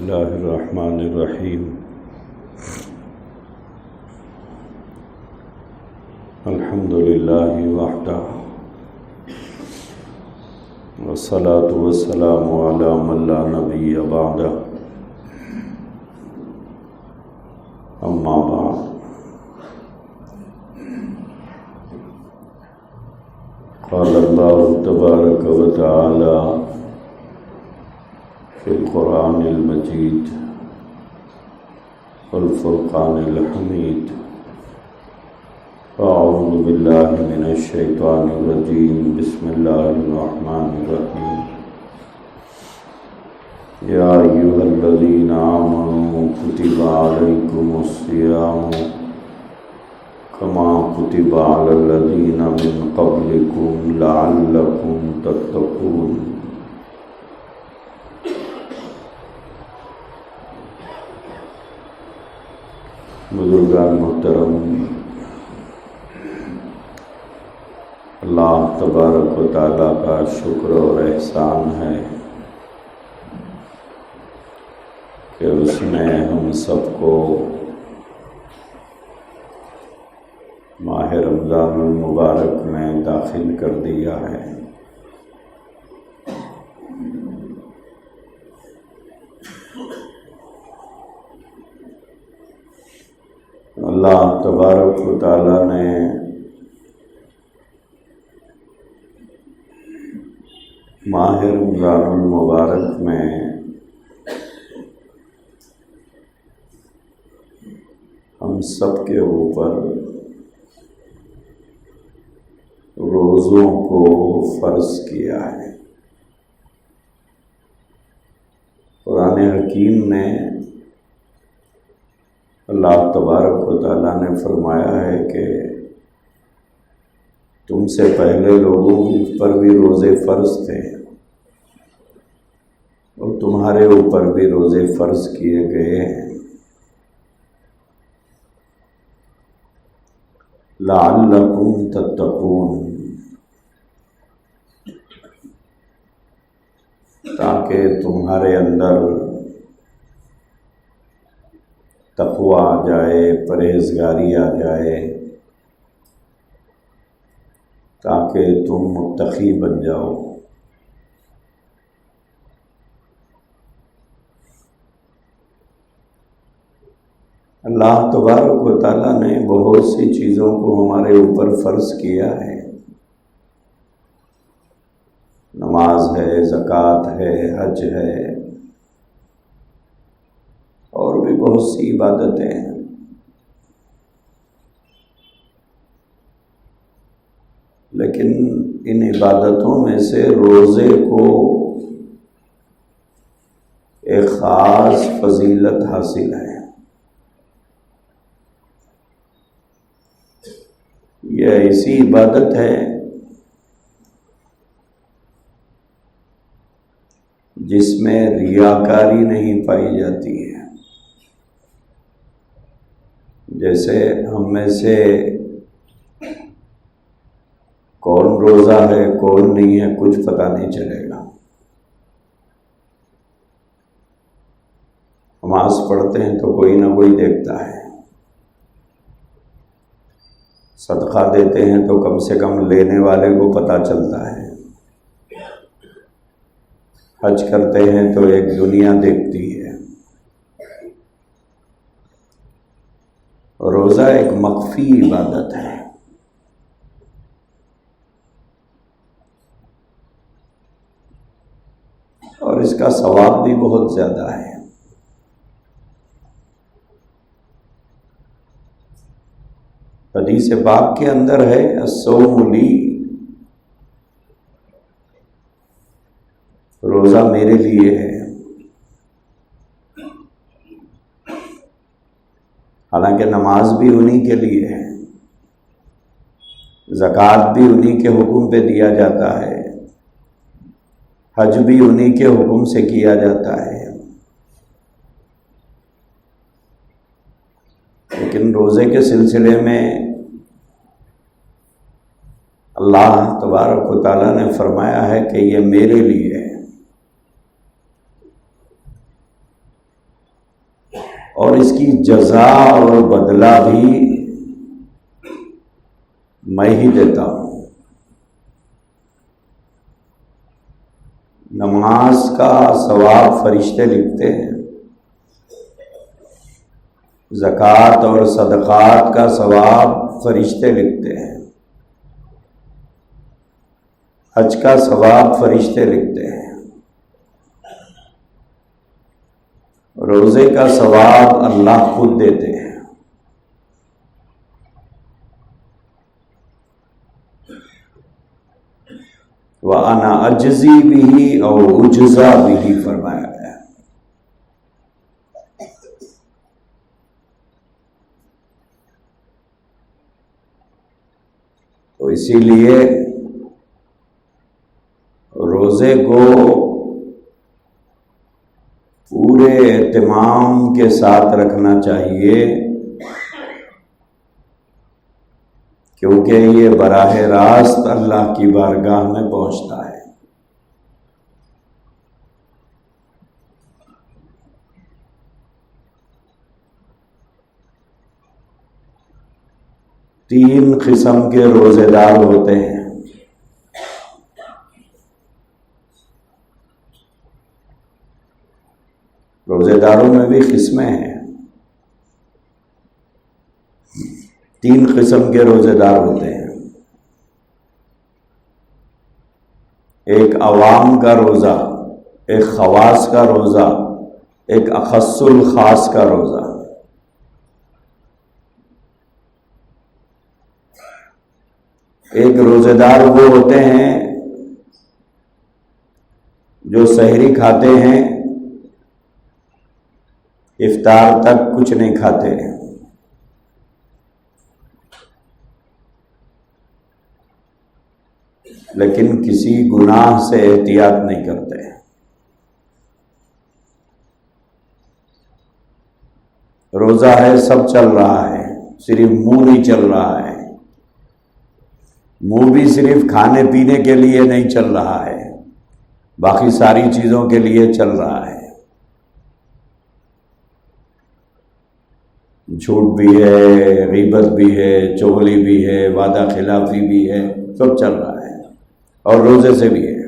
اللہ الرحمن الرحیم الحمد للہ وحدہ والصلاة والسلام علی من لا نبی بعدہ اما بعد قال اللہ تبارک و تعالی فی القرآن المجید والفرقان الحمید اعوذ باللہ من الشیطان الرجیم بسم اللہ الرحمن الرحیم یا ایھا الذین آمنوا کتب علیکم الصیام کما کتب علی الذین من قبلکم لعلکم تتقون۔ بزرگان محترم، اللہ تبارک و تعالیٰ کا شکر اور احسان ہے کہ اس نے ہم سب کو ماہ رمضان المبارک میں داخل کر دیا ہے۔ اللہ تبارک و تعالیٰ نے ماہ رمضان المبارک میں ہم سب کے اوپر روزوں کو فرض کیا ہے۔ قرآن حکیم میں اللہ تبارک و تعالیٰ نے فرمایا ہے کہ تم سے پہلے لوگوں پر بھی روزے فرض تھے اور تمہارے اوپر بھی روزے فرض کیے گئے ہیں، لعلکم تتقون، تاکہ تمہارے اندر تقویٰ آ جائے، پرہیزگاری آ جائے، تاکہ تم متقی بن جاؤ۔ اللہ تبارک و تعالیٰ نے بہت سی چیزوں کو ہمارے اوپر فرض کیا ہے۔ نماز ہے، زکوٰۃ ہے، حج ہے، اور بھی بہت سی عبادتیں ہیں۔ لیکن ان عبادتوں میں سے روزے کو ایک خاص فضیلت حاصل ہے۔ یہ ایسی عبادت ہے جس میں ریاکاری نہیں پائی جاتی ہے۔ جیسے ہم میں سے کون روزہ ہے کون نہیں ہے کچھ پتہ نہیں چلے گا۔ نماز پڑھتے ہیں تو کوئی نہ کوئی دیکھتا ہے، صدقہ دیتے ہیں تو کم سے کم لینے والے کو پتہ چلتا ہے، حج کرتے ہیں تو ایک دنیا دیکھتی ہے۔ روزہ ایک مخفی عبادت ہے، اور اس کا ثواب بھی بہت زیادہ ہے۔ حدیث پاک کے اندر ہے الصوم لی، روزہ میرے لیے ہے۔ حالانکہ نماز بھی انہی کے لیے ہے، زکوٰۃ بھی انہی کے حکم پہ دیا جاتا ہے، حج بھی انہی کے حکم سے کیا جاتا ہے۔ لیکن روزے کے سلسلے میں اللہ تبارک و تعالیٰ نے فرمایا ہے کہ یہ میرے لیے ہے۔ اور اس کی جزا اور بدلہ بھی میں ہی دیتا ہوں۔ نماز کا ثواب فرشتے لکھتے ہیں، زکوٰۃ اور صدقات کا ثواب فرشتے لکھتے ہیں، حج کا ثواب فرشتے لکھتے ہیں، روزے کا ثواب اللہ خود دیتے ہیں۔ وَأَنَا أَجْزِي بِهِ أَوْ أُجْزَى بِهِ فرمایا گیا۔ تو اسی لیے روزے کو پورے اہتمام کے ساتھ رکھنا چاہیے، کیونکہ یہ براہ راست اللہ کی بارگاہ میں پہنچتا ہے۔ تین قسم کے روزے دار ہوتے ہیں۔ روزے داروں میں بھی قسمیں ہیں۔ تین قسم کے روزے دار ہوتے ہیں۔ ایک عوام کا روزہ، ایک خواص کا روزہ، ایک اخص الخاص کا روزہ۔ ایک روزے دار وہ ہوتے ہیں جو سحری کھاتے ہیں، افطار تک کچھ نہیں کھاتے، لیکن کسی گناہ سے احتیاط نہیں کرتے۔ روزہ ہے، سب چل رہا ہے، صرف منہ نہیں چل رہا ہے۔ منہ بھی صرف کھانے پینے کے لیے نہیں چل رہا ہے، باقی ساری چیزوں کے لیے چل رہا ہے۔ جھوٹ بھی ہے، غیبت بھی ہے، چغلی بھی ہے، وعدہ خلافی بھی ہے، سب چل رہا ہے، اور روزے سے بھی ہے۔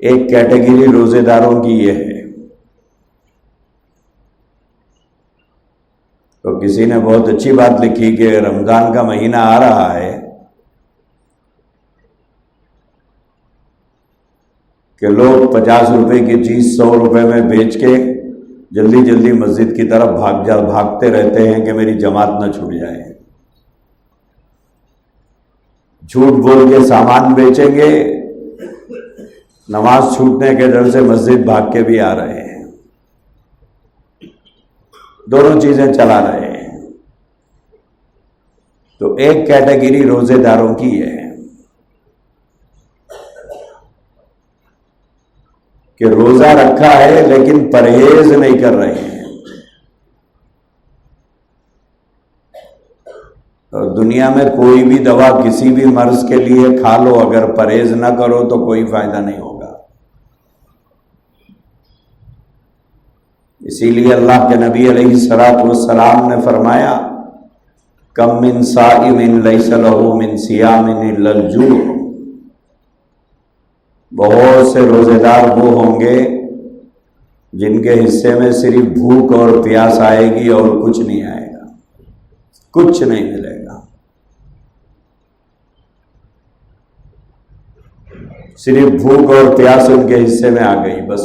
ایک کیٹیگری روزے داروں کی یہ ہے۔ تو کسی نے بہت اچھی بات لکھی کہ رمضان کا مہینہ آ رہا ہے کہ لوگ 50 روپے کی چیز 100 روپے میں بیچ کے جلدی جلدی مسجد کی طرف بھاگتے رہتے ہیں کہ میری جماعت نہ چھوٹ جائے۔ جھوٹ بول کے سامان بیچیں گے، نماز چھوٹنے کے ڈر سے مسجد بھاگ کے بھی آ رہے ہیں، دونوں چیزیں چلا رہے ہیں۔ تو ایک کیٹیگری روزے داروں کی ہے کہ روزہ رکھا ہے لیکن پرہیز نہیں کر رہے ہیں۔ اور دنیا میں کوئی بھی دوا کسی بھی مرض کے لیے کھا لو، اگر پرہیز نہ کرو تو کوئی فائدہ نہیں ہوگا۔ اسی لیے اللہ کے نبی علیہ الصلوۃ والسلام نے فرمایا، کم من صائم لیس لہ من صیام الا الجوع۔ بہت سے روزے دار وہ ہوں گے جن کے حصے میں صرف بھوک اور پیاس آئے گی اور کچھ نہیں آئے گا، کچھ نہیں ملے گا، صرف بھوک اور پیاس ان کے حصے میں آ گئی، بس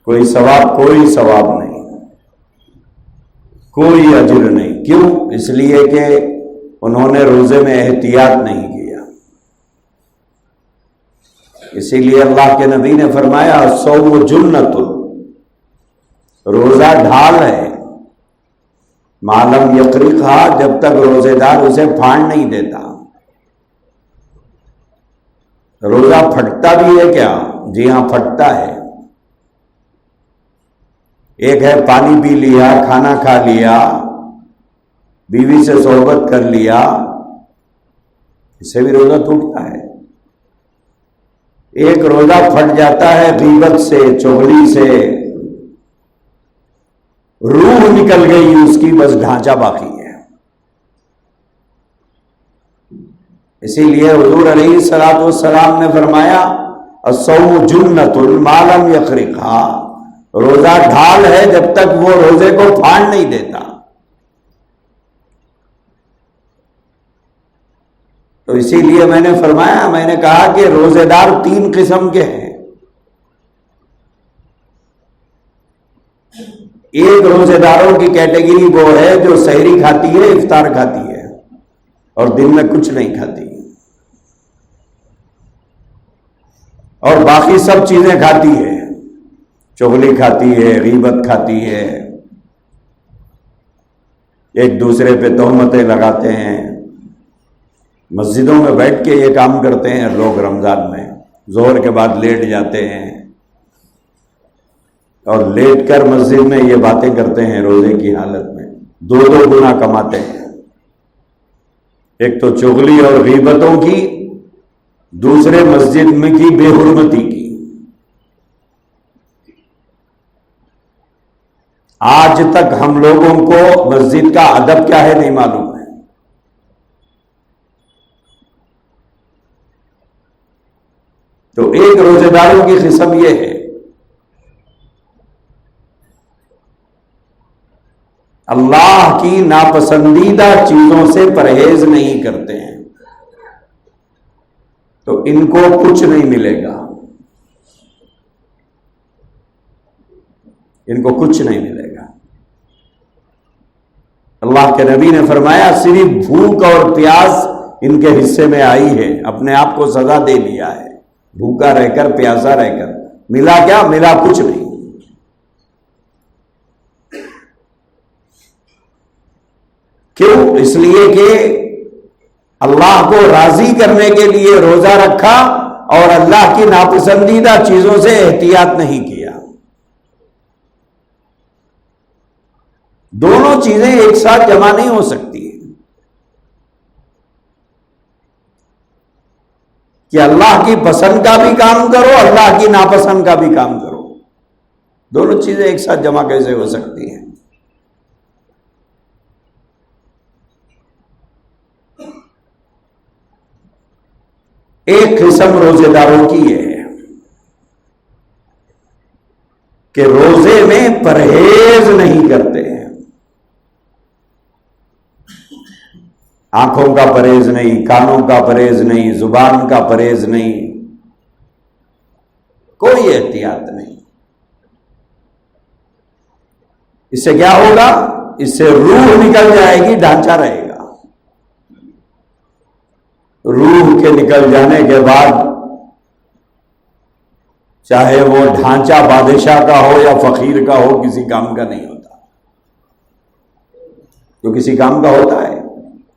کوئی ثواب نہیں، کوئی اجر نہیں۔ کیوں؟ اس لیے کہ انہوں نے روزے میں احتیاط نہیں کیا۔ اسی لیے اللہ کے نبی نے فرمایا، الصوم جنۃ، روزہ ڈھال ہے، ما لم یقرقھا، جب تک روزے دار اسے پھاڑ نہیں دیتا۔ روزہ پھٹتا بھی ہے کیا؟ جی ہاں، پھٹتا ہے۔ ایک ہے پانی پی لیا، کھانا کھا لیا، بیوی سے صحبت کر لیا، اس سے بھی روزہ ٹوٹتا ہے۔ ایک روزہ پھٹ جاتا ہے غیبت سے، چغلی سے، روح نکل گئی اس کی، بس ڈھانچہ باقی ہے۔ اسی لیے حضور علیہ الصلوۃ والسلام نے فرمایا الصوم جنۃ ما لم یخرقها، روزہ ڈھال ہے جب تک وہ روزے کو پھاڑ نہیں دیتا۔ تو اسی لیے میں نے فرمایا، میں نے کہا کہ روزے دار 3 قسم کے ہیں۔ ایک روزے داروں کی کیٹیگری وہ ہے جو سحری کھاتی ہے، افطار کھاتی ہے اور دن میں کچھ نہیں کھاتی، اور باقی سب چیزیں کھاتی ہے، چغلی کھاتی ہے، غیبت کھاتی ہے، ایک دوسرے پہ تہمتیں لگاتے ہیں۔ مسجدوں میں بیٹھ کے یہ کام کرتے ہیں لوگ، رمضان میں ظہر کے بعد لیٹ جاتے ہیں اور لیٹ کر مسجد میں یہ باتیں کرتے ہیں، روزے کی حالت میں 2 گنا کماتے ہیں، ایک تو چغلی اور غیبتوں کی، دوسرے مسجد میں کی بے حرمتی کی۔ آج تک ہم لوگوں کو مسجد کا ادب کیا ہے نہیں معلوم ہے۔ تو ایک روزے داروں کی قسم یہ ہے، اللہ کی ناپسندیدہ چیزوں سے پرہیز نہیں کرتے ہیں، تو ان کو کچھ نہیں ملے گا، ان کو کچھ نہیں ملے گا۔ اللہ کے نبی نے فرمایا صرف بھوک اور پیاس ان کے حصے میں آئی ہے، اپنے آپ کو سزا دے لیا ہے، بھوکا رہ کر پیاسا رہ کر۔ ملا کیا؟ ملا کچھ نہیں۔ کیوں؟ اس لیے کہ اللہ کو راضی کرنے کے لیے روزہ رکھا اور اللہ کی ناپسندیدہ چیزوں سے احتیاط نہیں کیا۔ دونوں چیزیں ایک ساتھ جمع نہیں ہو سکتی ہیں کہ اللہ کی پسند کا بھی کام کرو، اللہ کی ناپسند کا بھی کام کرو۔ دونوں چیزیں ایک ساتھ جمع کیسے ہو سکتی ہیں؟ ایک قسم روزے داروں کی یہ ہے کہ روزے میں پرہیز نہیں کرتے ہیں، آنکھوں کا پرہیز نہیں، کانوں کا پرہیز نہیں، زبان کا پرہیز نہیں، کوئی احتیاط نہیں۔ اس سے کیا ہوگا؟ اس سے روح نکل جائے گی، ڈھانچہ رہے گا۔ روح کے نکل جانے کے بعد چاہے وہ ڈھانچہ بادشاہ کا ہو یا فقیر کا ہو، کسی کام کا نہیں ہوتا۔ جو کسی کام کا ہوتا ہے،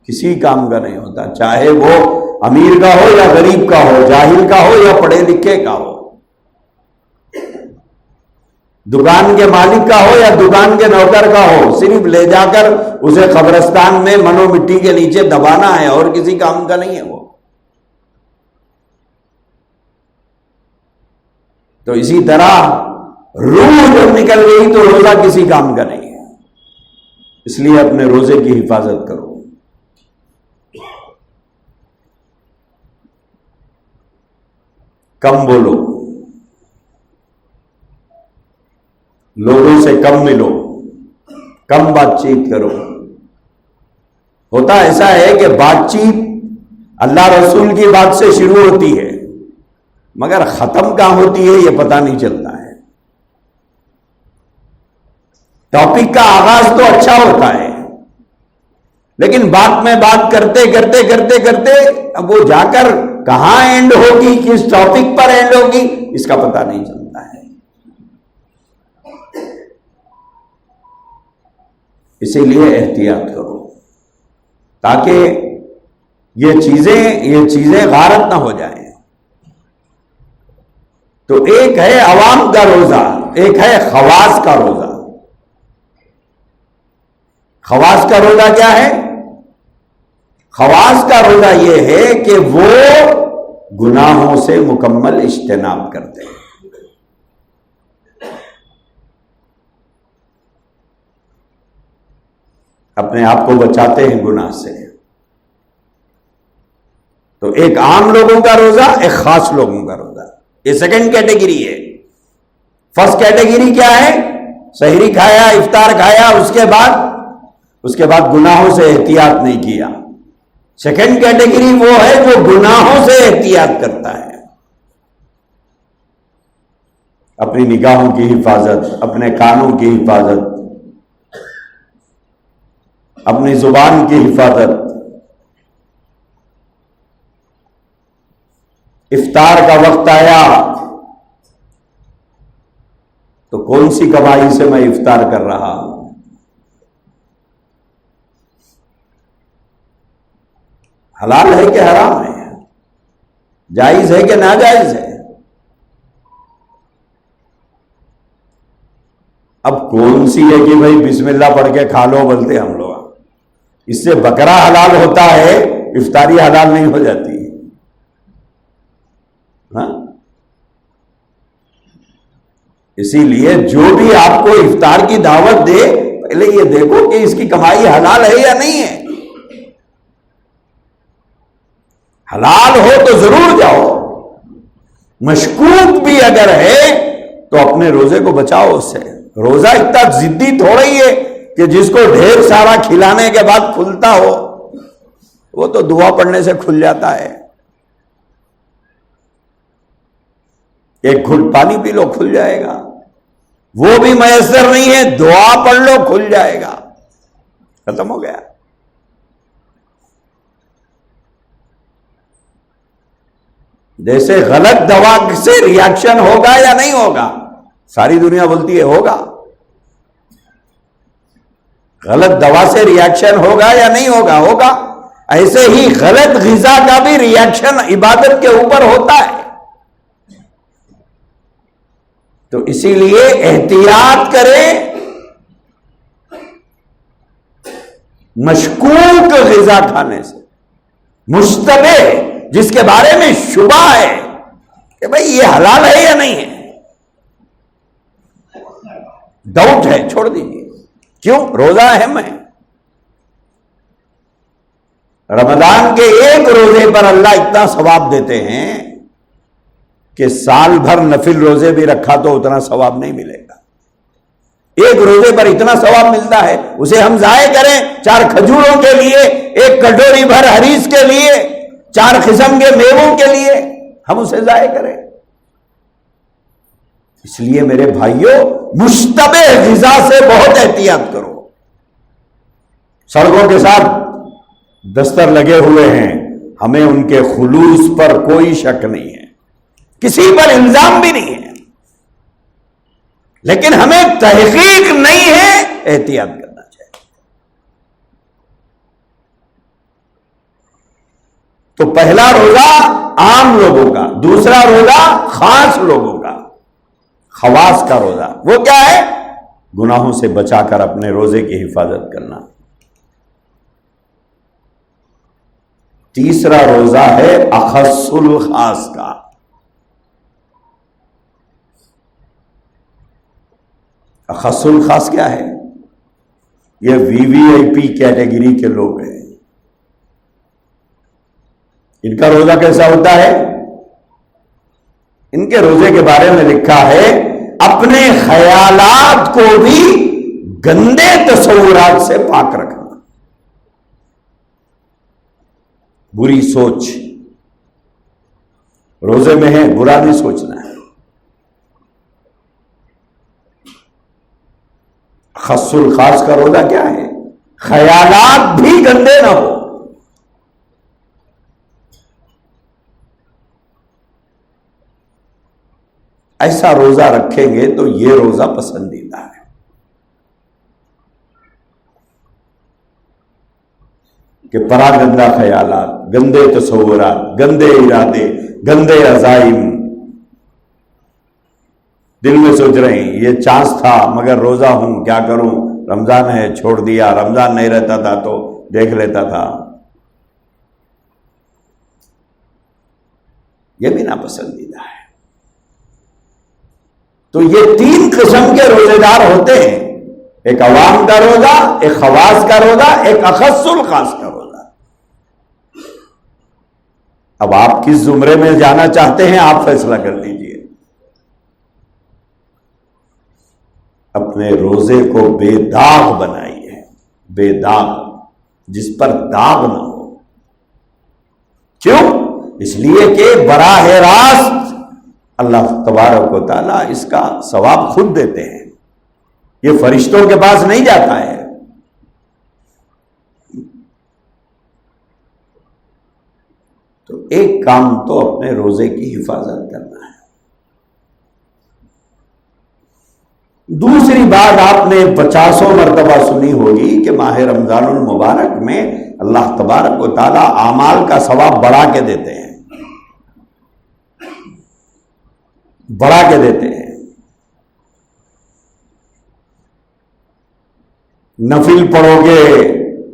کسی کام کا نہیں ہوتا، چاہے وہ امیر کا ہو یا غریب کا ہو، جاہل کا ہو یا پڑھے لکھے کا ہو، دکان کے مالک کا ہو یا دکان کے نوکر کا ہو، صرف لے جا کر اسے قبرستان میں منو مٹی کے نیچے دبانا ہے، اور کسی کام کا نہیں ہے وہ۔ تو اسی طرح روح جب نکل گئی تو روزہ کسی کام کا نہیں ہے۔ اس لیے اپنے روزے کی حفاظت کرو۔ کم بولو، لوگوں سے کم ملو، کم بات چیت کرو۔ ہوتا ایسا ہے کہ بات چیت اللہ رسول کی بات سے شروع ہوتی ہے، مگر ختم کہاں ہوتی ہے یہ پتہ نہیں چلتا ہے۔ ٹاپک کا آغاز تو اچھا ہوتا ہے، لیکن بات میں بات کرتے کرتے کرتے کرتے اب وہ جا کر کہاں اینڈ ہوگی، کس ٹاپک پر اینڈ ہوگی، اس کا پتہ نہیں چلتا ہے۔ اسی لیے احتیاط کرو تاکہ یہ چیزیں غارت نہ ہو جائیں۔ تو ایک ہے عوام کا روزہ، ایک ہے خواص کا روزہ۔ خواص کا روزہ کیا ہے؟ خواص کا روزہ یہ ہے کہ وہ گناہوں سے مکمل اجتناب کرتے ہیں. اپنے آپ کو بچاتے ہیں گناہ سے. تو ایک عام لوگوں کا روزہ، ایک خاص لوگوں کا روزہ، یہ سیکنڈ کیٹیگری ہے. فرسٹ کیٹیگری کیا ہے؟ سحری کھایا، افطار کھایا، اس کے بعد گناہوں سے احتیاط نہیں کیا. سیکنڈ کیٹیگری وہ ہے جو گناہوں سے احتیاط کرتا ہے. اپنی نگاہوں کی حفاظت، اپنے کانوں کی حفاظت، اپنی زبان کی حفاظت. افطار کا وقت آیا تو کون سی کمائی سے میں افطار کر رہا ہوں؟ حلال ہے کہ حرام ہے؟ جائز ہے کہ ناجائز ہے؟ اب کون سی ہے کہ بھائی بسم اللہ پڑھ کے کھا لو بولتے ہم لوگ، اس سے بکرا حلال ہوتا ہے، افطاری حلال نہیں ہو جاتی. ہاں، اسی لیے جو بھی آپ کو افطار کی دعوت دے، پہلے یہ دیکھو کہ اس کی کمائی حلال ہے یا نہیں ہے. حلال ہو تو ضرور جاؤ، مشکوک بھی اگر ہے تو اپنے روزے کو بچاؤ اس سے. روزہ اتنا ضدی تھوڑا ہی ہے کہ جس کو ڈھیر سارا کھلانے کے بعد کھلتا ہو، وہ تو دعا پڑھنے سے کھل جاتا ہے. ایک گھٹ پانی پی لو کھل جائے گا. وہ بھی میسر نہیں ہے، دعا پڑھ لو کھل جائے گا، ختم ہو گیا. جیسے غلط دوا سے ریاکشن ہوگا یا نہیں ہوگا، ساری دنیا بولتی ہے ہوگا. غلط دوا سے ریاکشن ہوگا یا نہیں ہوگا؟ ہوگا. ایسے ہی غلط غذا کا بھی ریاکشن عبادت کے اوپر ہوتا ہے. تو اسی لیے احتیاط کریں. مشکوک غذا کھانے سے، مشتبہ جس کے بارے میں شبہ ہے کہ بھئی یہ حلال ہے یا نہیں ہے، ڈاؤٹ ہے، چھوڑ دیجیے. کیوں؟ روزہ اہم ہے. رمضان کے ایک روزے پر اللہ اتنا ثواب دیتے ہیں کہ سال بھر نفل روزے بھی رکھا تو اتنا ثواب نہیں ملے گا. ایک روزے پر اتنا ثواب ملتا ہے، اسے ہم ضائع کریں 4 کھجوروں کے لیے، 1 کٹوری بھر حریص کے لیے، 4 قسم کے میووں کے لیے ہم اسے ضائع کریں. اس لیے میرے بھائیوں، مشتبہ غذا سے بہت احتیاط کرو. سڑکوں کے ساتھ دستر لگے ہوئے ہیں، ہمیں ان کے خلوص پر کوئی شک نہیں ہے، کسی پر الزام بھی نہیں ہے، لیکن ہمیں تحقیق نہیں ہے، احتیاط کرنا چاہیے. تو پہلا روزہ عام لوگوں کا، دوسرا روزہ خاص لوگوں کا، خواص کا روزہ. وہ کیا ہے؟ گناہوں سے بچا کر اپنے روزے کی حفاظت کرنا. تیسرا روزہ ہے اخص الخاص کا. اخص الخاص کیا ہے؟ یہ وی وی آئی پی کیٹیگری کے لوگ ہیں. ان کا روزہ کیسا ہوتا ہے؟ ان کے روزے کے بارے میں لکھا ہے، اپنے خیالات کو بھی گندے تصورات سے پاک رکھنا. بری سوچ روزے میں ہے، برا نہیں سوچنا ہے. خص الخاص کا روزہ کیا ہے؟ خیالات بھی گندے نہ ہو. ایسا روزہ رکھیں گے تو یہ روزہ پسندیدہ ہے. کہ پرا گندہ خیالات، گندے تصورات، گندے ارادے، گندے عزائم دل میں سوچ رہے ہیں یہ چانس تھا مگر روزہ ہوں، کیا کروں، رمضان ہے چھوڑ دیا، رمضان نہیں رہتا تھا تو دیکھ لیتا تھا. یہ بھی ناپسندیدہ ہے۔ تو یہ 3 قسم کے روزے دار ہوتے ہیں، ایک عوام کا روزہ، ایک خواص کا روزہ، ایک اخص الخاص کا روزہ۔ اب آپ کس زمرے میں جانا چاہتے ہیں آپ فیصلہ کر لیجئے۔ اپنے روزے کو بے داغ بنائیے، بے داغ، جس پر داغ نہ ہو۔ کیوں؟ اس لیے کہ براہ راست اللہ تبارک و تعالیٰ اس کا ثواب خود دیتے ہیں، یہ فرشتوں کے پاس نہیں جاتا ہے۔ تو ایک کام تو اپنے روزے کی حفاظت کرنا ہے۔ دوسری بات آپ نے 50 مرتبہ سنی ہوگی کہ ماہ رمضان المبارک میں اللہ تبارک و تعالیٰ اعمال کا ثواب بڑھا کے دیتے ہیں، بڑھا کے دیتے ہیں۔ نفل پڑھو گے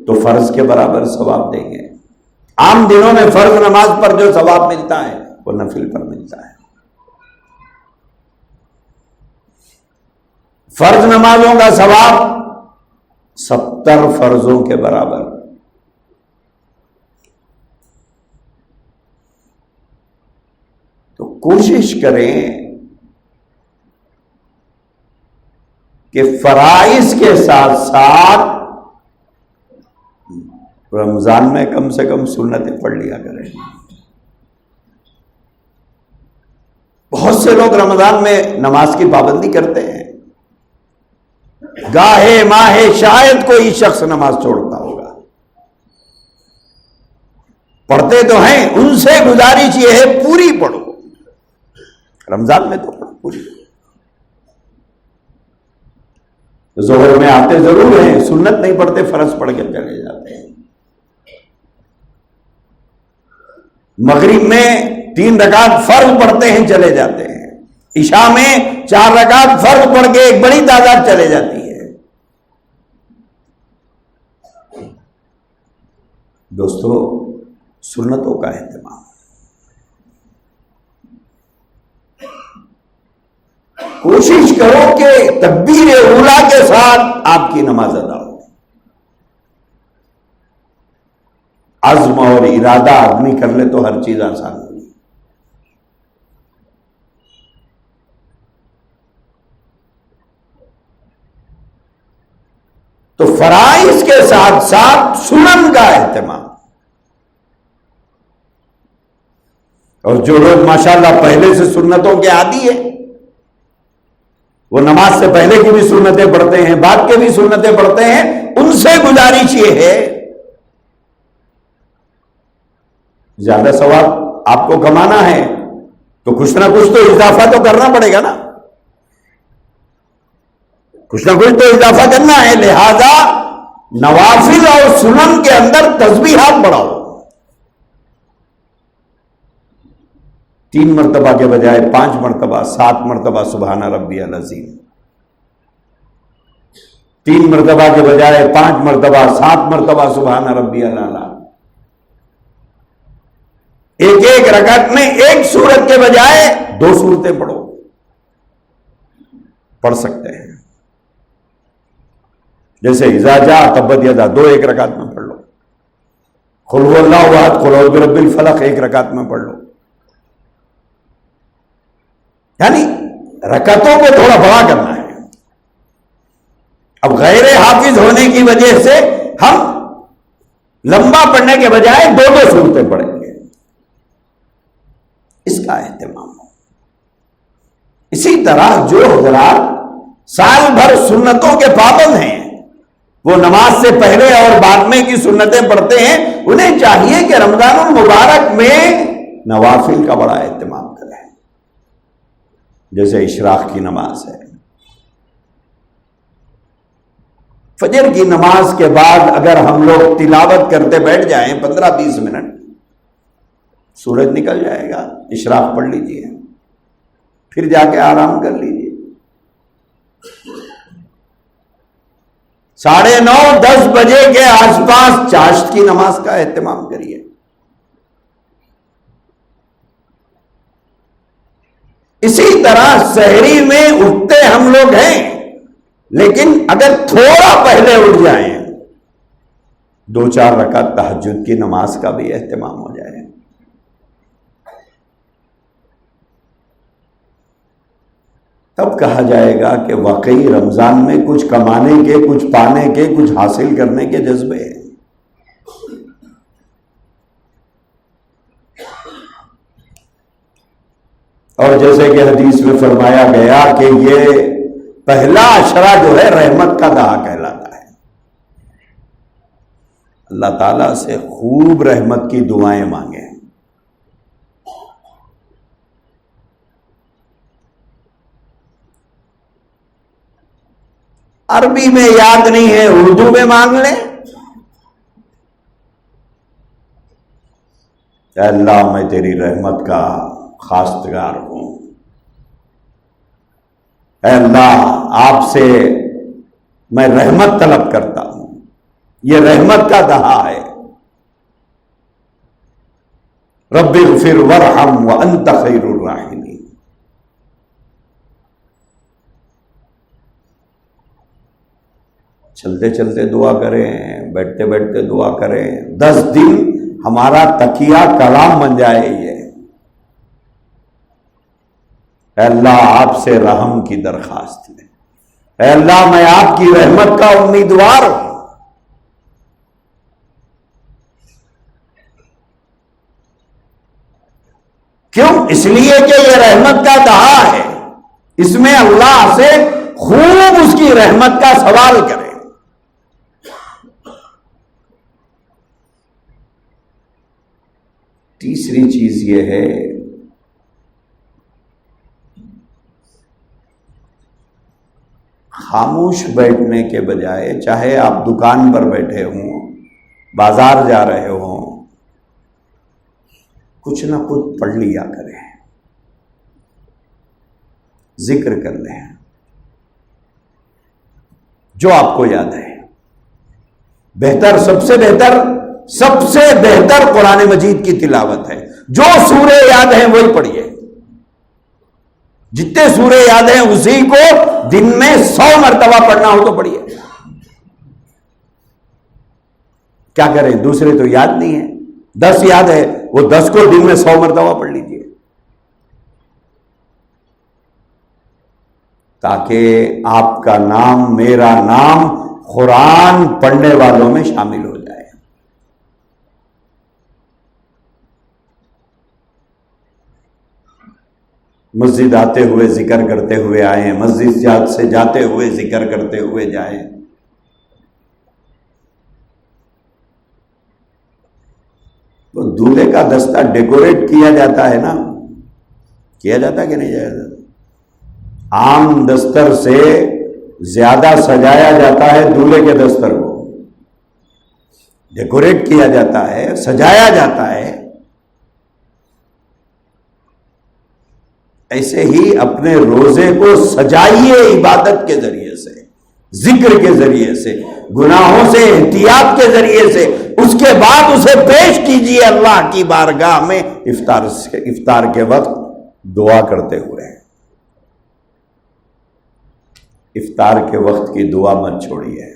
تو فرض کے برابر ثواب دیں گے۔ عام دنوں میں فرض نماز پر جو ثواب ملتا ہے وہ نفل پر ملتا ہے۔ فرض نمازوں کا ثواب 70 فرضوں کے برابر۔ تو کوشش کریں کہ فرائض کے ساتھ ساتھ رمضان میں کم سے کم سنتیں پڑھ لیا کریں۔ بہت سے لوگ رمضان میں نماز کی پابندی کرتے ہیں، گاہے ماہے شاید کوئی شخص نماز چھوڑتا ہوگا، پڑھتے تو ہیں، ان سے گزارش یہ ہے پوری پڑھو، رمضان میں تو پڑھو پوری۔ ظہر میں آتے ضرور ہیں، سنت نہیں پڑھتے، فرض پڑھ کے چلے جاتے ہیں۔ مغرب میں 3 رکعت فرض پڑھتے ہیں، چلے جاتے ہیں۔ عشاء میں 4 رکعت فرض پڑھ کے ایک بڑی تعداد چلے جاتی ہے۔ دوستو، سنتوں کا اہتمام، کوشش کرو کہ تکبیر اولیٰ کے ساتھ آپ کی نماز ادا ہو۔ عزم اور ارادہ آدمی کر لے تو ہر چیز آسان ہوگی۔ تو فرائض کے ساتھ ساتھ سنن کا اہتمام۔ اور جو لوگ ماشاءاللہ پہلے سے سنتوں کے عادی ہیں، وہ نماز سے پہلے کی بھی سنتیں پڑھتے ہیں، بعد کے بھی سنتیں پڑھتے ہیں، ان سے گزارش یہ ہے، زیادہ ثواب آپ کو کمانا ہے تو کچھ نہ کچھ تو اضافہ تو کرنا پڑے گا نا، کچھ نہ کچھ تو اضافہ کرنا ہے۔ لہذا نوافل اور سنن کے اندر تسبیحات بڑھاؤ، 3 مرتبہ کے بجائے 5 مرتبہ، 7 مرتبہ سبحان ربی العظیم، 3 مرتبہ کے بجائے 5 مرتبہ، 7 مرتبہ سبحان ربی الاعلی۔ ایک رکعت میں ایک سورت کے بجائے 2 سورتیں پڑھو، پڑھ سکتے ہیں۔ جیسے اذا جاء تبت یدا 2 ایک رکعت میں پڑھ لو، قل هو اللہ احد، قل اعوذ برب الفلق 1 رکعت میں پڑھ لو۔ یعنی رکعتوں کو تھوڑا بڑا کرنا ہے۔ اب غیر حافظ ہونے کی وجہ سے ہم لمبا پڑھنے کے بجائے 2 سورتیں پڑھیں گے، اس کا اہتمام ہو۔ اسی طرح جو حضرات سال بھر سنتوں کے پابند ہیں، وہ نماز سے پہلے اور بعد میں کی سنتیں پڑھتے ہیں، انہیں چاہیے کہ رمضان المبارک میں نوافل کا بڑا اہتمام کریں۔ جیسے اشراق کی نماز ہے، فجر کی نماز کے بعد اگر ہم لوگ تلاوت کرتے بیٹھ جائیں 15-20 منٹ، سورج نکل جائے گا، اشراق پڑھ لیجئے، پھر جا کے آرام کر لیجئے۔ 9:30-10 بجے کے آس پاس چاشت کی نماز کا اہتمام کریے۔ اسی طرح سحری میں اٹھتے ہم لوگ ہیں، لیکن اگر تھوڑا پہلے اٹھ جائیں، 2-4 رکعت تہجد کی نماز کا بھی اہتمام ہو جائے، تب کہا جائے گا کہ واقعی رمضان میں کچھ کمانے کے، کچھ پانے کے، کچھ حاصل کرنے کے جذبے ہیں۔ اور جیسے کہ حدیث میں فرمایا گیا کہ یہ پہلا عشرہ جو ہے رحمت کا دہا کہلاتا ہے۔ اللہ تعالیٰ سے خوب رحمت کی دعائیں مانگیں۔ عربی میں یاد نہیں ہے، اردو میں مانگ لیں۔ اے اللہ میں تیری رحمت کا خواستگار ہوں، اے اللہ آپ سے میں رحمت طلب کرتا ہوں، یہ رحمت کا دہا ہے۔ رب اغفر وارحم وانت خیر الراحمین۔ چلتے چلتے دعا کریں، بیٹھتے بیٹھتے دعا کریں، 10 دن ہمارا تکیہ کلام بن جائے یہ۔ اے اللہ آپ سے رحم کی درخواست ہے، اے اللہ میں آپ کی رحمت کا امیدوار ہوں۔ کیوں؟ اس لیے کہ یہ رحمت کا دہا ہے، اس میں اللہ سے خوب اس کی رحمت کا سوال کریں۔ تیسری چیز یہ ہے خاموش بیٹھنے کے بجائے، چاہے آپ دکان پر بیٹھے ہوں، بازار جا رہے ہوں، کچھ نہ کچھ پڑھ لیا کریں، ذکر کر لیں جو آپ کو یاد ہے۔ بہتر، سب سے بہتر قرآن مجید کی تلاوت ہے۔ جو سورے یاد ہیں وہی پڑھیے، جتنے سورے یاد ہیں اسی کو دن میں 100 مرتبہ پڑھنا ہو تو پڑھیے۔ کیا کریں، دوسرے تو یاد نہیں ہے، 10 یاد ہے، وہ 10 کو دن میں 100 مرتبہ پڑھ لیجیے، تاکہ آپ کا نام، میرا نام قرآن پڑھنے والوں میں شامل ہو جائے۔ مسجد آتے ہوئے ذکر کرتے ہوئے آئیں، مسجد سے جاتے ہوئے ذکر کرتے ہوئے جائیں۔ تو دولہے کا دستہ ڈیکوریٹ کیا جاتا ہے نا، کیا جاتا کہ نہیں جاتا؟ عام دستر سے زیادہ سجایا جاتا ہے دولہے کے دستر کو، ڈیکوریٹ کیا جاتا ہے، سجایا جاتا ہے۔ ایسے ہی اپنے روزے کو سجائیے عبادت کے ذریعے سے، ذکر کے ذریعے سے، گناہوں سے احتیاط کے ذریعے سے، اس کے بعد اسے پیش کیجیے اللہ کی بارگاہ میں افطار کے وقت دعا کرتے ہوئے۔ افطار کے وقت کی دعا مت چھوڑیے۔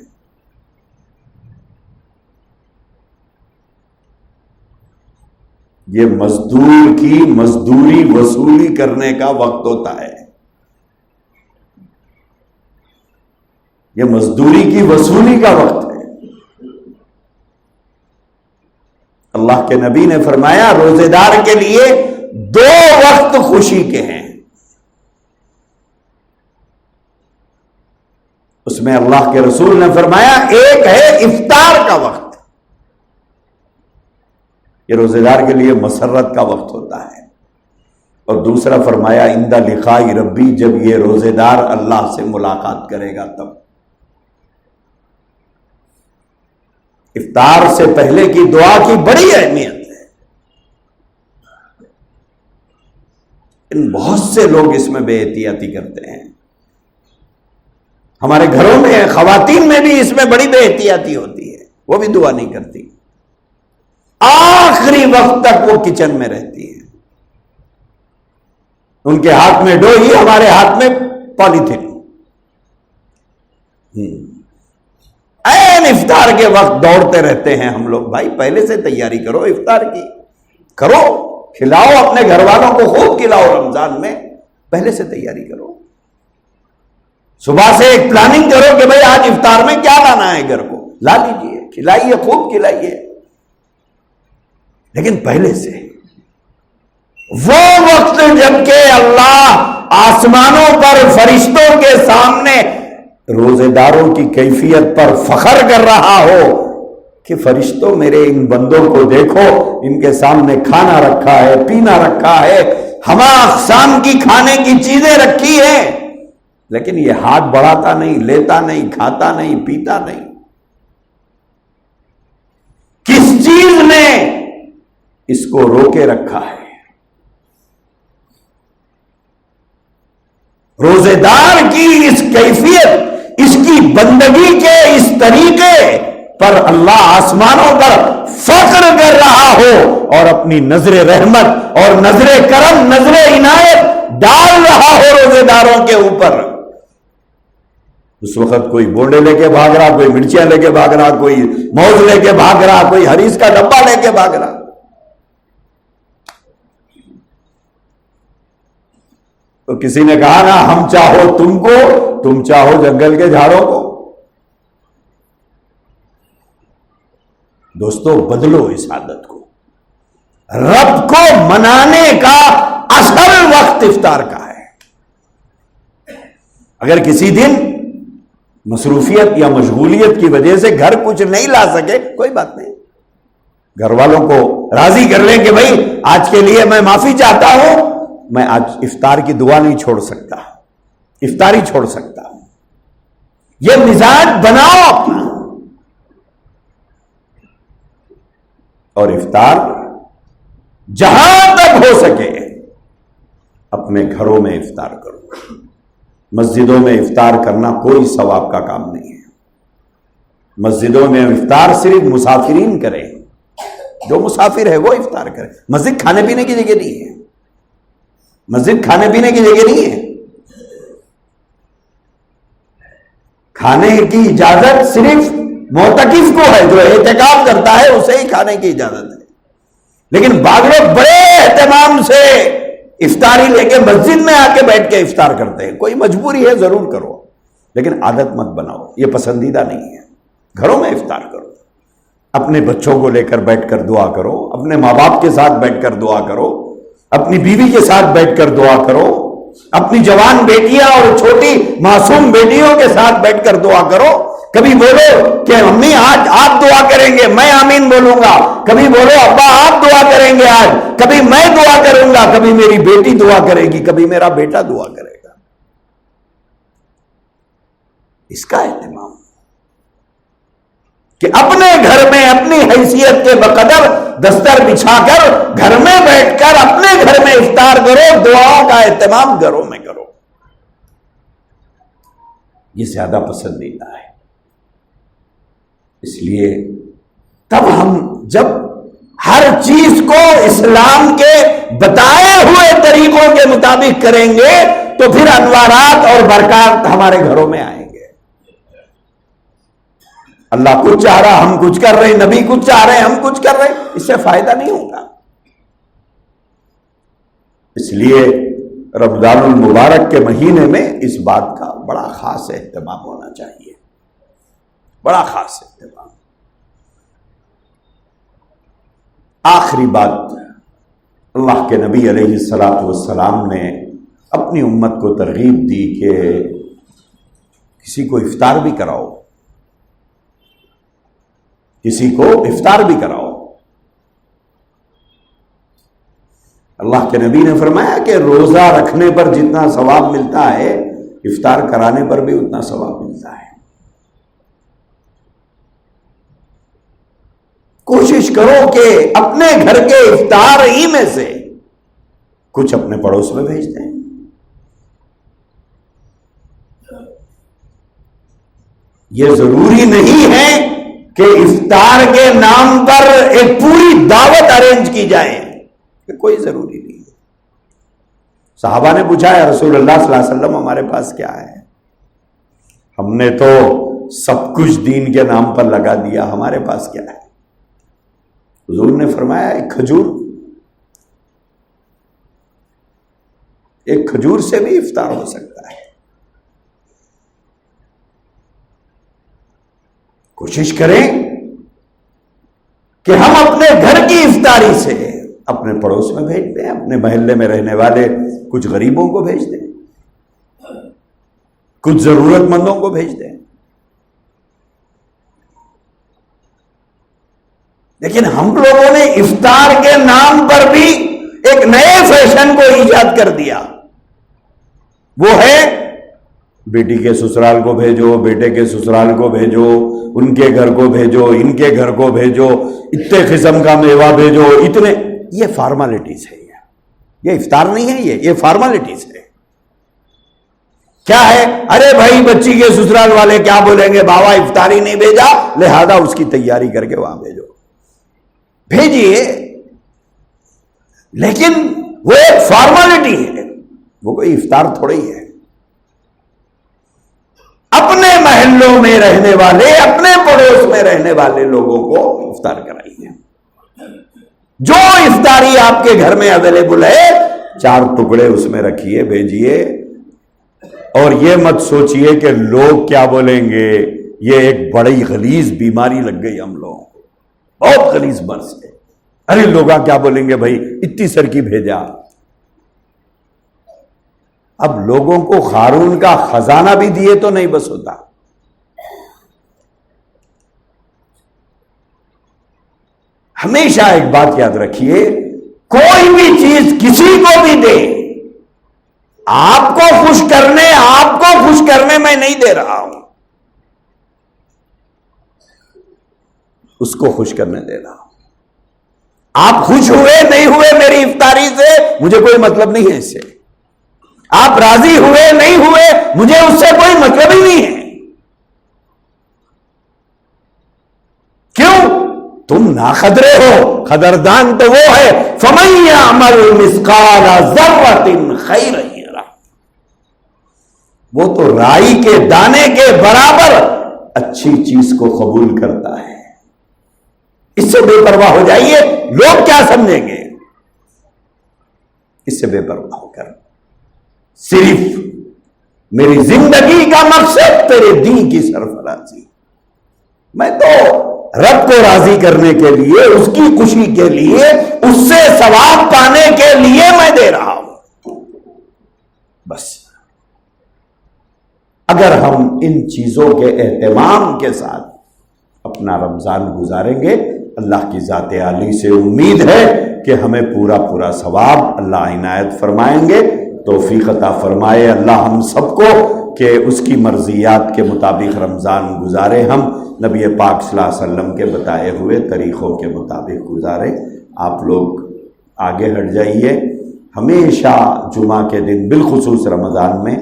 یہ مزدور کی مزدوری وصولی کرنے کا وقت ہوتا ہے، یہ مزدوری کی وصولی کا وقت ہے۔ اللہ کے نبی نے فرمایا روزے دار کے لیے 2 وقت خوشی کے ہیں۔ اس میں اللہ کے رسول نے فرمایا ایک ہے افطار کا وقت، یہ روزے دار کے لیے مسرت کا وقت ہوتا ہے، اور دوسرا فرمایا عند لقاء ربی، جب یہ روزے دار اللہ سے ملاقات کرے گا تب۔ افطار سے پہلے کی دعا کی بڑی اہمیت ہے، بہت سے لوگ اس میں بے احتیاطی کرتے ہیں۔ ہمارے گھروں میں خواتین میں بھی اس میں بڑی بے احتیاطی ہوتی ہے، وہ بھی دعا نہیں کرتی، آخری وقت تک وہ کچن میں رہتی ہے۔ ان کے ہاتھ میں ڈوئی، ہمارے ہاتھ میں پالیتھین۔ این افطار کے وقت دوڑتے رہتے ہیں ہم لوگ۔ بھائی پہلے سے تیاری کرو، افطار کی کرو، کھلاؤ اپنے گھر والوں کو، خوب کھلاؤ، رمضان میں پہلے سے تیاری کرو۔ صبح سے ایک پلاننگ کرو کہ بھائی آج افطار میں کیا لانا ہے، گھر کو لا لیجیے، کھلائیے، خوب کھلائیے، لیکن پہلے سے۔ وہ وقت جب کہ اللہ آسمانوں پر فرشتوں کے سامنے روزے داروں کی کیفیت پر فخر کر رہا ہو کہ فرشتوں میرے ان بندوں کو دیکھو، ان کے سامنے کھانا رکھا ہے، پینا رکھا ہے، ہما اقسام کی کھانے کی چیزیں رکھی ہیں، لیکن یہ ہاتھ بڑھاتا نہیں، لیتا نہیں، کھاتا نہیں، پیتا نہیں۔ کس چیز نے اس کو روکے رکھا ہے؟ روزے دار کی اس کیفیت، اس کی بندگی کے اس طریقے پر اللہ آسمانوں پر فخر کر رہا ہو اور اپنی نظر رحمت اور نظر کرم، نظر عنایت ڈال رہا ہو روزے داروں کے اوپر۔ اس وقت کوئی بوڈے لے کے بھاگ رہا، کوئی مرچیاں لے کے بھاگ رہا، کوئی موز لے کے بھاگ رہا، کوئی حریص کا ڈبہ لے کے بھاگ رہا۔ تو کسی نے کہا نا، ہم چاہو تم کو، تم چاہو جنگل کے جھاڑوں کو۔ دوستو بدلو اس عادت کو۔ رب کو منانے کا اصل وقت افطار کا ہے۔ اگر کسی دن مصروفیت یا مشغولیت کی وجہ سے گھر کچھ نہیں لا سکے، کوئی بات نہیں، گھر والوں کو راضی کر لیں کہ بھائی آج کے لیے میں معافی چاہتا ہوں، میں آج افطار کی دعا نہیں چھوڑ سکتا، افطاری چھوڑ سکتا ہوں۔ یہ مزاج بناؤ اپنا، اور افطار جہاں تک ہو سکے اپنے گھروں میں افطار کرو۔ مسجدوں میں افطار کرنا کوئی ثواب کا کام نہیں ہے۔ مسجدوں میں افطار صرف مسافرین کریں، جو مسافر ہے وہ افطار کرے۔ مسجد کھانے پینے کی جگہ نہیں ہے، مسجد کھانے پینے کی جگہ نہیں ہے۔ کھانے کی اجازت صرف معتکف کو ہے، جو اعتکاف کرتا ہے اسے ہی کھانے کی اجازت ہے۔ لیکن بعض لوگ بڑے اہتمام سے افطاری لے کے مسجد میں آ کے بیٹھ کے افطار کرتے ہیں۔ کوئی مجبوری ہے ضرور کرو، لیکن عادت مت بناؤ، یہ پسندیدہ نہیں ہے۔ گھروں میں افطار کرو، اپنے بچوں کو لے کر بیٹھ کر دعا کرو، اپنے ماں باپ کے ساتھ بیٹھ کر دعا کرو، اپنی بیوی کے ساتھ بیٹھ کر دعا کرو، اپنی جوان بیٹیاں اور چھوٹی معصوم بیٹیوں کے ساتھ بیٹھ کر دعا کرو۔ کبھی بولو کہ امی آج آپ دعا کریں گے، میں آمین بولوں گا۔ کبھی بولو ابا آپ دعا کریں گے آج، کبھی میں دعا کروں گا، کبھی میری بیٹی دعا کرے گی، کبھی میرا بیٹا دعا کرے گا۔ اس کا اہتمام کہ اپنے گھر میں اپنی حیثیت کے بقدر دستر بچھا کر گھر میں بیٹھ کر اپنے گھر میں افطار کرو، دعاؤں کا اہتمام گھروں میں کرو، یہ زیادہ پسندیدہ ہے۔ اس لیے تب ہم جب ہر چیز کو اسلام کے بتائے ہوئے طریقوں کے مطابق کریں گے تو پھر انوارات اور برکات ہمارے گھروں میں آئیں گے۔ اللہ کچھ چاہ رہا ہم کچھ کر رہے ہیں، نبی کچھ چاہ رہے ہیں ہم کچھ کر رہے ہیں، اس سے فائدہ نہیں ہوگا۔ اس لیے رمضان المبارک کے مہینے میں اس بات کا بڑا خاص اہتمام ہونا چاہیے، بڑا خاص اہتمام۔ آخری بات، اللہ کے نبی علیہ الصلوۃ والسلام نے اپنی امت کو ترغیب دی کہ کسی کو افطار بھی کراؤ، کسی کو افطار بھی کراؤ۔ اللہ کے نبی نے فرمایا کہ روزہ رکھنے پر جتنا ثواب ملتا ہے، افطار کرانے پر بھی اتنا ثواب ملتا ہے۔ کوشش کرو کہ اپنے گھر کے افطار ہی میں سے کچھ اپنے پڑوس میں بھیج دیں۔ یہ ضروری نہیں ہے کہ افطار کے نام پر ایک پوری دعوت ارینج کی جائے، کوئی ضروری نہیں ہے۔ صحابہ نے پوچھا ہے رسول اللہ صلی اللہ علیہ وسلم ہمارے پاس کیا ہے؟ ہم نے تو سب کچھ دین کے نام پر لگا دیا، ہمارے پاس کیا ہے؟ حضور نے فرمایا ایک کھجور سے بھی افطار ہو سکتا ہے۔ کوشش کریں کہ ہم اپنے گھر کی افطاری سے اپنے پڑوس میں بھیج دیں، اپنے محلے میں رہنے والے کچھ غریبوں کو بھیج دیں، کچھ ضرورت مندوں کو بھیج دیں۔ لیکن ہم لوگوں نے افطار کے نام پر بھی ایک نئے فیشن کو ایجاد کر دیا، وہ ہے بیٹی کے سسرال کو بھیجو، بیٹے کے سسرال کو بھیجو، ان کے گھر کو بھیجو، ان کے گھر کو بھیجو، اتنے قسم کا میوہ بھیجو، اتنے۔ یہ فارمالٹیز ہے، یہ افطار نہیں ہے، یہ فارمالٹیز ہے۔ کیا ہے؟ ارے بھائی بچی کے سسرال والے کیا بولیں گے، بابا افطاری نہیں بھیجا لہذا اس کی تیاری کر کے وہاں بھیجو۔ بھیجیے، لیکن وہ ایک فارمالٹی ہے، وہ کوئی افطار تھوڑی ہے۔ اپنے محلوں میں رہنے والے، اپنے پڑوس میں رہنے والے لوگوں کو افطار کرائیے۔ جو افطاری آپ کے گھر میں اویلیبل ہے 4 ٹکڑے اس میں رکھیے، بھیجیے، اور یہ مت سوچئے کہ لوگ کیا بولیں گے، یہ ایک بڑی غلیظ بیماری لگ گئی ہم لوگوں کو، بہت غلیظ مرض ہے، ارے لوگ کیا بولیں گے بھائی اتنی سر کی بھیجا۔ اب لوگوں کو قارون کا خزانہ بھی دیے تو نہیں بس ہوتا۔ ہمیشہ ایک بات یاد رکھیے، کوئی بھی چیز کسی کو بھی دے، آپ کو خوش کرنے میں نہیں دے رہا ہوں، اس کو خوش کرنے دے رہا ہوں۔ آپ خوش ہوئے نہیں ہوئے میری افطاری سے مجھے کوئی مطلب نہیں ہے، اس سے آپ راضی ہوئے نہیں ہوئے مجھے اس سے کوئی مطلب ہی نہیں ہے۔ کیوں؟ تم ناقدرے ہو، قدردان تو وہ ہے فَمَن يَعْمَلْ مِثْقَالَ ذَرَّةٍ خَيْرًا يَرَهُ، وہ تو رائی کے دانے کے برابر اچھی چیز کو قبول کرتا ہے۔ اس سے بے پرواہ ہو جائیے، لوگ کیا سمجھیں گے، اس سے بے پرواہ ہو کر صرف میری زندگی کا مقصد تیرے دین کی سرفرازی، میں تو رب کو راضی کرنے کے لیے، اس کی خوشی کے لیے، اس سے ثواب پانے کے لیے میں دے رہا ہوں۔ بس اگر ہم ان چیزوں کے اہتمام کے ساتھ اپنا رمضان گزاریں گے، اللہ کی ذات عالی سے امید ہے کہ ہمیں پورا ثواب اللہ عنایت فرمائیں گے۔ توفیق عطا فرمائے اللہ ہم سب کو کہ اس کی مرضیات کے مطابق رمضان گزارے، ہم نبی پاک صلی اللہ علیہ وسلم کے بتائے ہوئے طریقوں کے مطابق گزارے۔ آپ لوگ آگے ہٹ جائیے، ہمیشہ جمعہ کے دن بالخصوص رمضان میں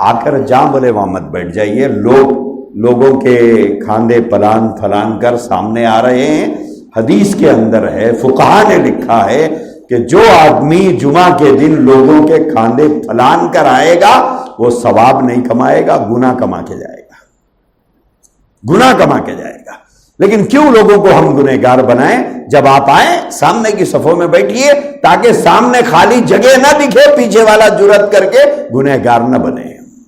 آ کر جہاں بولے وہاں مت بیٹھ جائیے۔ لوگوں کے کھاندے پلان کر سامنے آ رہے ہیں۔ حدیث کے اندر ہے، فقہا نے لکھا ہے کہ جو آدمی جمعہ کے دن لوگوں کے کھاندے پھلان کر آئے گا وہ ثواب نہیں کمائے گا، گناہ کما کے جائے گا۔ لیکن کیوں لوگوں کو ہم گنہگار بنائیں؟ جب آپ آئیں سامنے کی صفوں میں بیٹھیے تاکہ سامنے خالی جگہ نہ دکھے، پیچھے والا جرات کر کے گنہگار نہ بنے۔